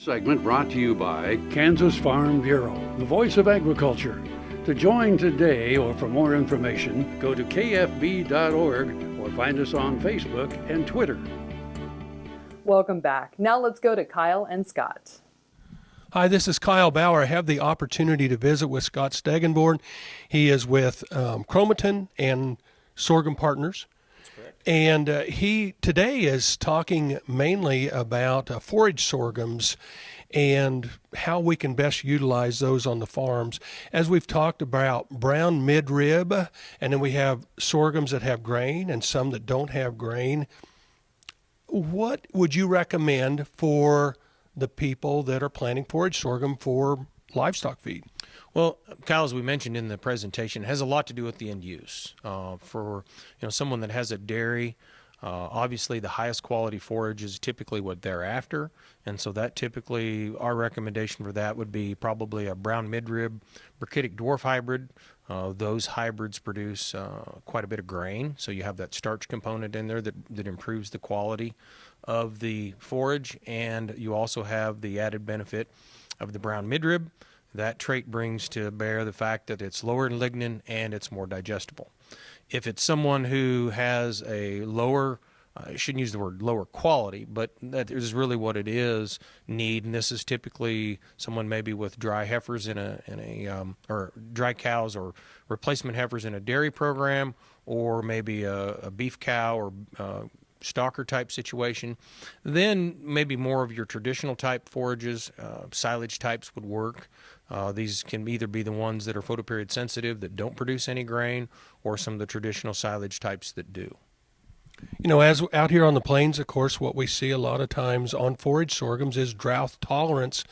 Segment brought to you by Kansas Farm Bureau, the voice of agriculture. To join today or for more information, go to kfb.org or find us on Facebook and Twitter. Welcome back. Now let's go to Kyle and Scott. Hi, this is Kyle Bauer. I have the opportunity to visit with Scott Staggenborg. He is with Chromatin and Sorghum Partners. And he today is talking mainly about forage sorghums and how we can best utilize those on the farms. As we've talked about brown midrib, and then we have sorghums that have grain and some that don't have grain. What would you recommend for the people that are planting forage sorghum for livestock feed? Well, Kyle, as we mentioned in the presentation, it has a lot to do with the end use. For someone that has a dairy, obviously the highest quality forage is typically what they're after, and so that typically our recommendation for that would be probably a brown midrib, Brachytic Dwarf Hybrid. Those hybrids produce quite a bit of grain, so you have that starch component in there that improves the quality of the forage, and you also have the added benefit of the brown midrib. That trait brings to bear the fact that it's lower in lignin and it's more digestible. If it's someone who has a lower, I shouldn't use the word lower quality, but that is really what it is, need, and this is typically someone maybe with dry heifers or dry cows or replacement heifers in a dairy program, or maybe a beef cow or stalker type situation, then maybe more of your traditional type forages, silage types would work. These can either be the ones that are photoperiod sensitive that don't produce any grain, or some of the traditional silage types that do. You know, as out here on the plains, of course, what we see a lot of times on forage sorghums is drought tolerance.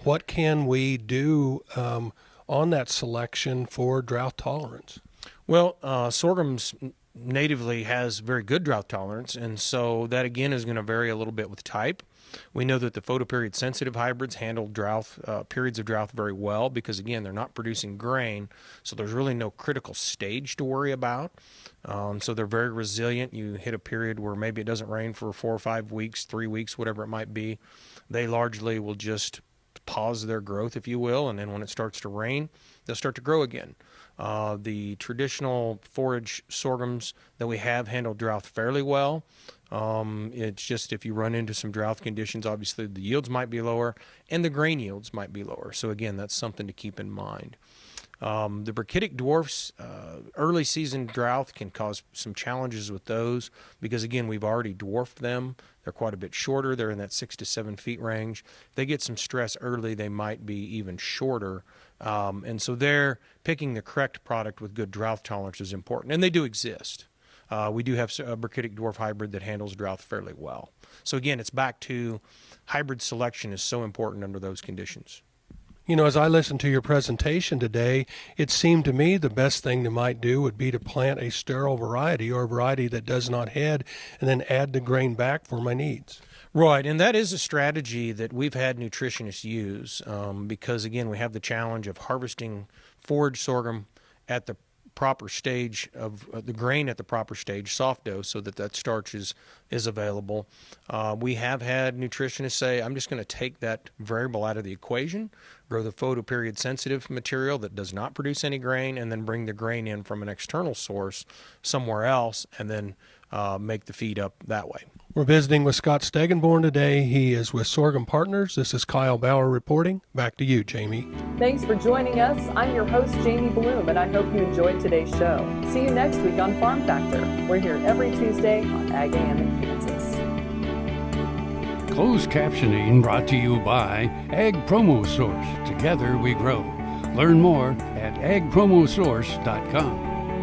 What can we do on that selection for drought tolerance? Well, Sorghums natively has very good drought tolerance, and so that again is going to vary a little bit with type. We know that the photoperiod sensitive hybrids handle drought periods of drought very well because again they're not producing grain, so there's really no critical stage to worry about. So they're very resilient. You hit a period where maybe it doesn't rain for 4 or 5 weeks, 3 weeks, whatever it might be. They largely will just pause their growth, if you will, and then when it starts to rain, they'll start to grow again. The traditional forage sorghums that we have handle drought fairly well. It's just if you run into some drought conditions, obviously the yields might be lower and the grain yields might be lower. So again, that's something to keep in mind. The Brachytic Dwarfs, early season drought can cause some challenges with those because again, we've already dwarfed them. They're quite a bit shorter. They're in that 6 to 7 feet range. If they get some stress early, they might be even shorter. And so they're picking the correct product with good drought tolerance is important, and they do exist. We do have a Brachytic Dwarf Hybrid that handles drought fairly well. So again, it's back to hybrid selection is so important under those conditions. You know, as I listened to your presentation today, it seemed to me the best thing they might do would be to plant a sterile variety or a variety that does not head and then add the grain back for my needs. Right, and that is a strategy that we've had nutritionists use because, again, we have the challenge of harvesting forage sorghum at the proper stage of the grain at the proper stage, soft dough, so that starch is available. We have had nutritionists say, I'm just going to take that variable out of the equation, grow the photoperiod sensitive material that does not produce any grain, and then bring the grain in from an external source somewhere else, and then make the feed up that way. We're visiting with Scott Staggenborg today. He is with Sorghum Partners. This is Kyle Bauer reporting. Back to you, Jamie. Thanks for joining us. I'm your host, Jamie Bloom, and I hope you enjoyed today's show. See you next week on Farm Factor. We're here every Tuesday on Ag AM in Kansas. Closed captioning brought to you by Ag Promo Source. Together we grow. Learn more at agpromosource.com.